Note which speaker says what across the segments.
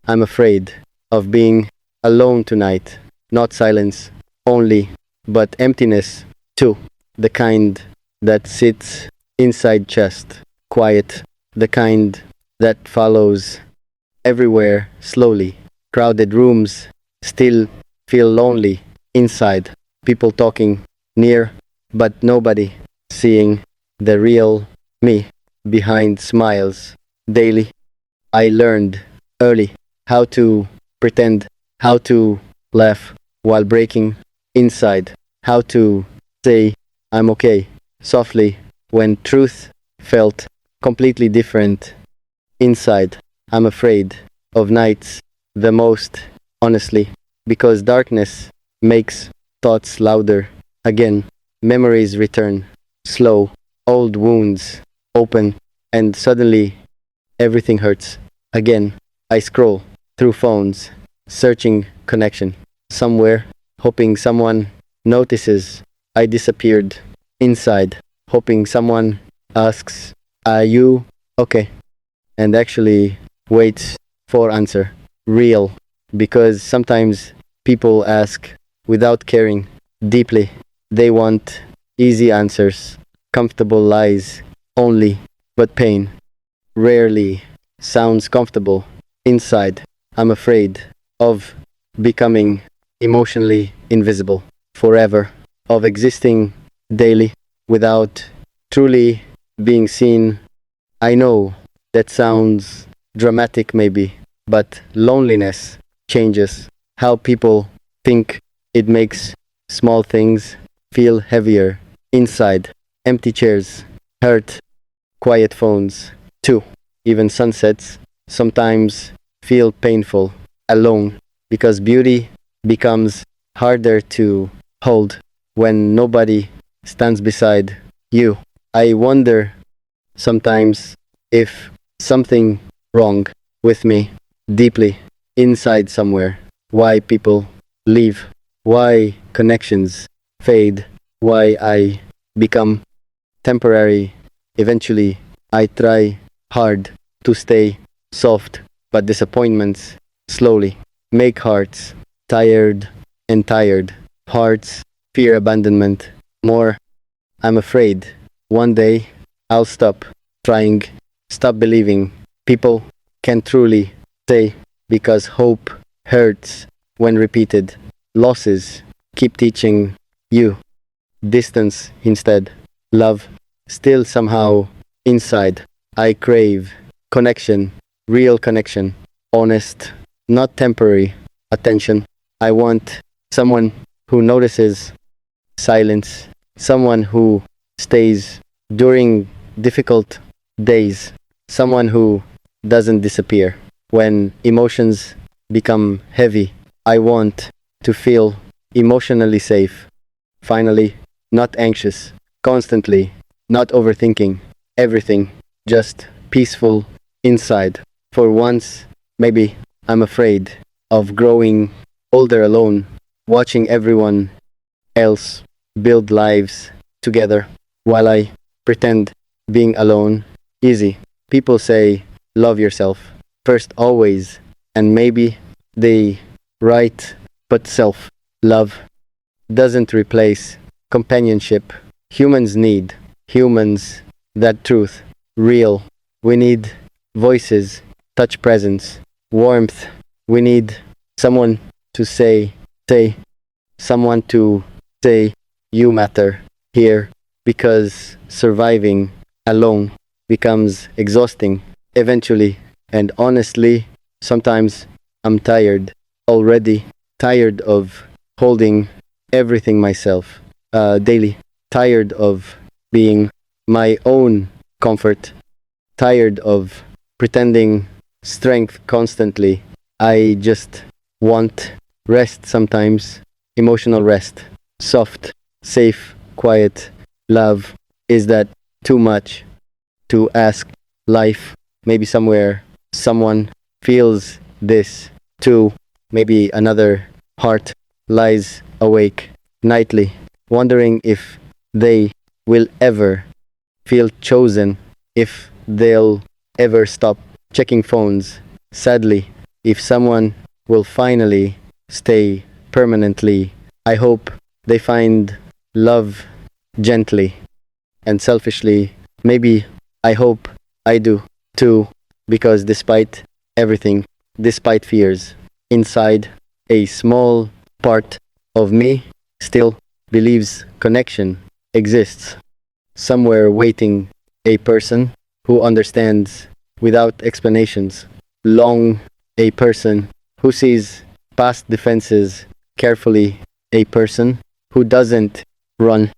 Speaker 1: I'm afraid of being alone tonight. Not silence only, but emptiness too. The kind that sits inside chest, quiet. The kind that follows everywhere slowly. Crowded rooms still feel lonely inside. People talking near, but nobody seeing the real me behind smiles. Daily, I learned early how to pretend, how to laugh while breaking inside, how to say I'm okay softly when truth felt completely different inside. I'm afraid of nights the most, honestly, because darkness makes thoughts louder. Again, memories return, slow, old wounds open, and suddenly everything hurts. Again, I scroll through phones, searching connection somewhere, hoping someone notices I disappeared inside, hoping someone asks, are you okay? And actually waits for answer. Real. Because sometimes people ask without caring deeply. They want easy answers, comfortable lies only, but pain rarely sounds comfortable inside. I'm afraid of becoming emotionally invisible forever, of existing daily without truly being seen. I know that sounds dramatic, maybe, but loneliness changes how people think. It makes small things feel heavier inside. Empty chairs hurt, quiet phones, too. Even sunsets sometimes feel painful alone because beauty becomes harder to hold when nobody stands beside you. I wonder sometimes if something wrong with me deeply inside somewhere. Why people leave, why connections fade, why I become temporary. Eventually, I try hard to stay soft, but disappointments slowly make hearts tired and tired. Hearts fear abandonment more. I'm afraid one day I'll stop trying, stop believing people can truly say because hope hurts when repeated. Losses keep teaching you distance instead. Love still somehow inside. I crave connection, real connection, honest, not temporary attention. I want someone who notices silence, someone who stays during difficult days, someone who doesn't disappear when emotions become heavy. I want to feel emotionally safe, finally, not anxious, constantly, not overthinking everything, just peaceful inside. For once, maybe I'm afraid of growing older alone, watching everyone else build lives together while I pretend being alone easy. People say, love yourself first always, and maybe they right, but self love doesn't replace companionship. Humans need humans, that truth, real. We need voices, touch presence, warmth. We need someone to say, someone to say, you matter here, because surviving alone becomes exhausting eventually. And honestly, sometimes I'm tired already, tired of holding everything myself daily, tired of being my own comfort, tired of pretending strength constantly. I just want rest sometimes, emotional rest, soft, safe, quiet love. Is that too much to ask? Life, maybe somewhere, someone feels this too. Maybe another heart lies awake nightly, wondering if they will ever feel chosen, if they'll ever stop checking phones. Sadly, if someone will finally stay permanently, I hope they find love gently and selfishly. Maybe I hope I do too, because despite everything, despite fears, inside a small part of me still believes connection exists somewhere waiting, a person who understands without explanations, long, a person who sees past defenses carefully, a person who doesn't run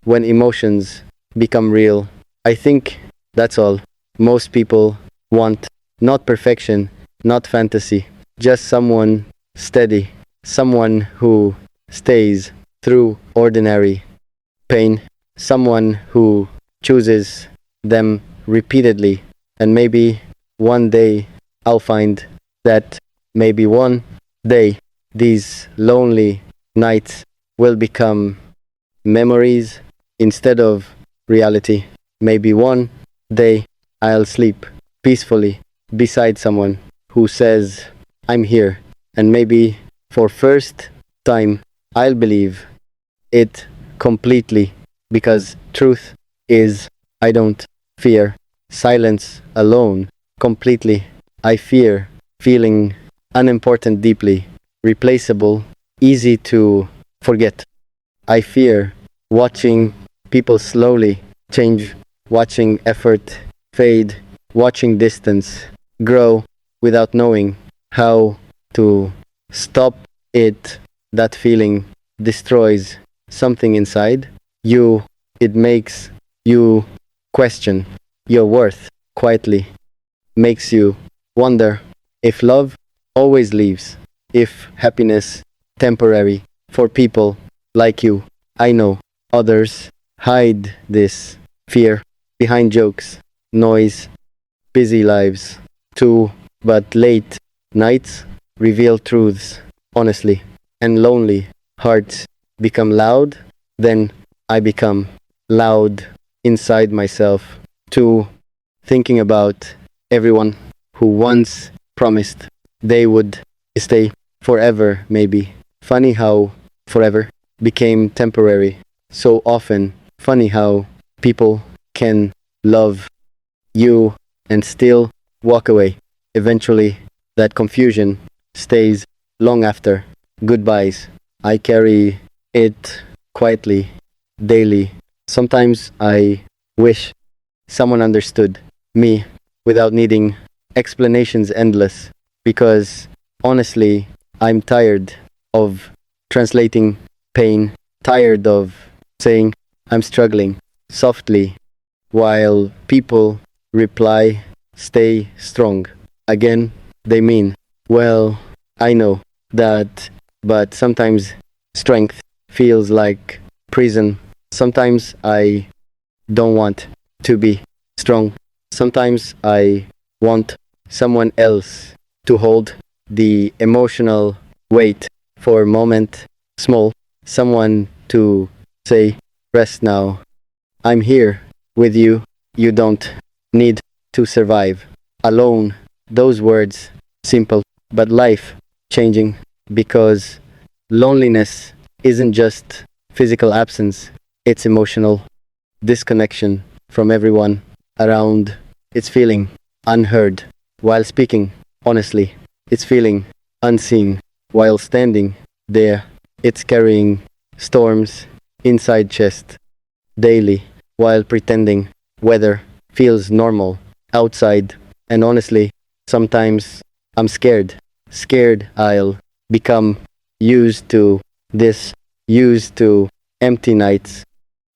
Speaker 1: when emotions become real. I think that's all most people want. Not perfection, not fantasy, just someone steady, someone who stays through ordinary pain, someone who chooses them repeatedly. And maybe one day I'll find that maybe one day these lonely nights will become memories instead of reality. Maybe one day I'll sleep peacefully beside someone who says, I'm here. And maybe for first time I'll believe it completely, because truth is I don't fear silence alone completely. I fear feeling unimportant deeply, replaceable, easy to forget. I fear watching people slowly change, watching effort fade, watching distance grow without knowing how to stop it. That feeling destroys something inside you. It makes you question your worth quietly, makes you wonder if love always leaves, if happiness temporary for people like you. I know others hide this fear behind jokes, noise, busy lives too, but late nights reveal truths honestly, and lonely hearts become loud. Then I become loud inside myself too, thinking about everyone who once promised they would stay forever, maybe. Funny how forever became temporary so often. Funny how people can love you and still walk away. Eventually, that confusion stays long after goodbyes. I carry it quietly, daily. Sometimes I wish someone understood me without needing explanations endless, because honestly, I'm tired of translating pain, tired of saying I'm struggling softly while people reply, stay strong. Again, they mean, well, I know that, but sometimes strength feels like prison. Sometimes I don't want to be strong. Sometimes I want someone else to hold the emotional weight for a moment, small, someone to say, rest now. I'm here with you. You don't need to survive alone. Those words, simple, but life changing, because loneliness isn't just physical absence, it's emotional disconnection from everyone around. It's feeling unheard while speaking honestly. It's feeling unseen while standing there. It's carrying storms inside chest daily while pretending weather feels normal outside. And honestly, sometimes I'm scared. Scared I'll become used to this, used to empty nights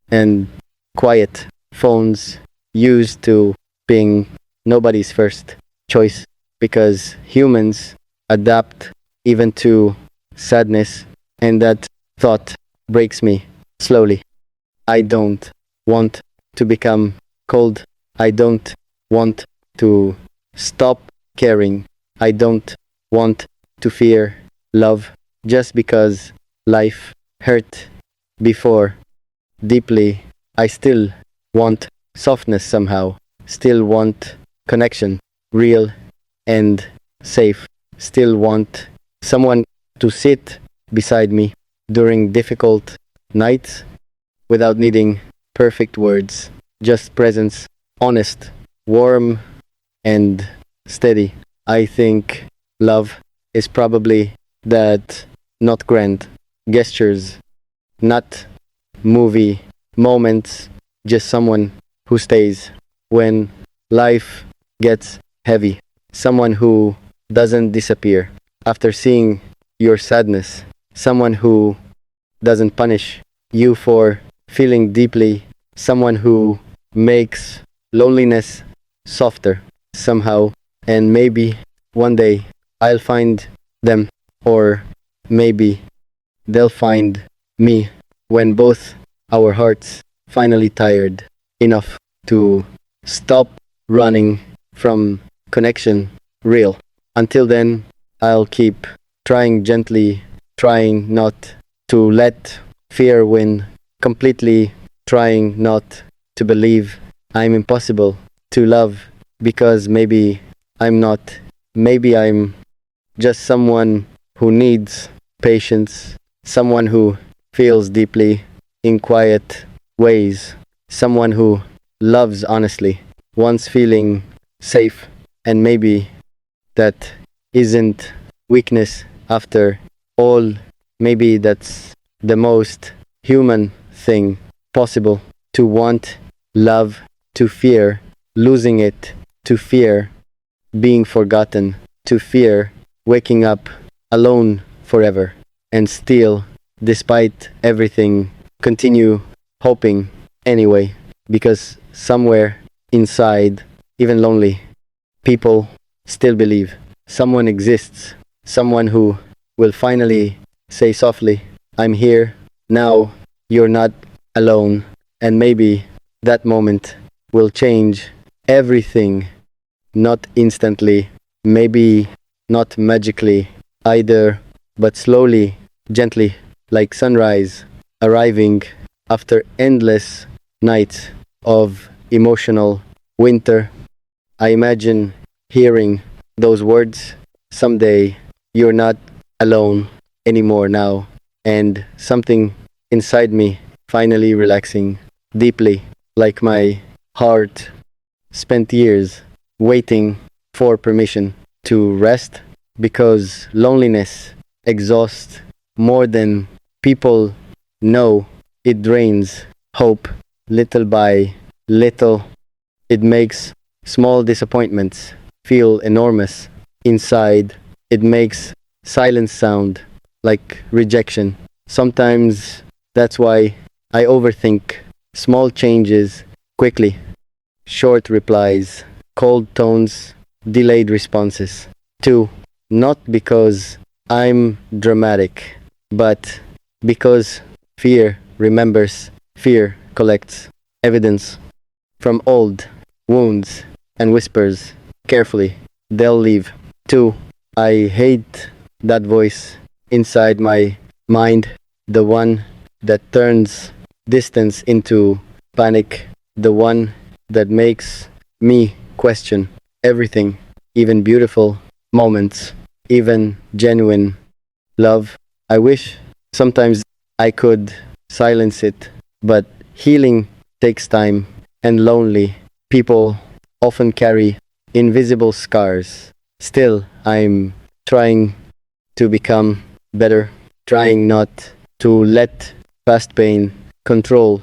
Speaker 1: and quiet phones, used to being nobody's first choice, because humans adapt even to sadness, and that thought breaks me slowly. I don't want to become cold. I don't want to stop caring. I don't want to fear love just because life hurt before deeply. I still want softness somehow, still want connection, real and safe. still want someone to sit beside me during difficult nights without needing perfect words, just presence, honest, warm, and steady. I think love is probably that, not grand gestures, not movie moments, just someone who stays when life gets heavy, someone who doesn't disappear after seeing your sadness, someone who doesn't punish you for feeling deeply, someone who makes loneliness softer somehow, and maybe one day I'll find them, or maybe they'll find me when both our hearts finally tired enough to stop running from connection real. Until then, I'll keep trying gently, trying not to let fear win, completely trying not to believe I'm impossible to love, because maybe I'm not. Maybe I'm just someone who needs patience, someone who feels deeply in quiet ways, someone who loves honestly, wants feeling safe, and maybe that isn't weakness after all. Maybe that's the most human thing possible, to want love, to fear losing it, to fear being forgotten, to fear waking up alone forever, and still, despite everything, continue hoping anyway, because somewhere inside, even lonely, people still believe someone exists, someone who will finally say softly, I'm here, now, you're not alone, and maybe that moment will change everything. Not instantly, maybe not magically either, but slowly, gently, like sunrise arriving after endless nights of emotional winter. I imagine hearing those words someday. You're not alone anymore now, and something inside me finally relaxing deeply, like my heart spent years waiting for permission to rest, because loneliness exhausts more than people know. It drains hope little by little. It makes small disappointments feel enormous inside. It makes silence sound like rejection. Sometimes that's why I overthink small changes quickly. Short replies, cold tones, delayed responses. 2. Not because I'm dramatic, but because fear remembers, fear collects evidence from old wounds and whispers carefully. They'll leave. 2. I hate that voice inside my mind, the one that turns distance into panic, the one that makes me question everything, even beautiful moments, even genuine love. I wish sometimes I could silence it, but healing takes time, and lonely people often carry invisible scars. Still, I'm trying to become better, trying not to let past pain control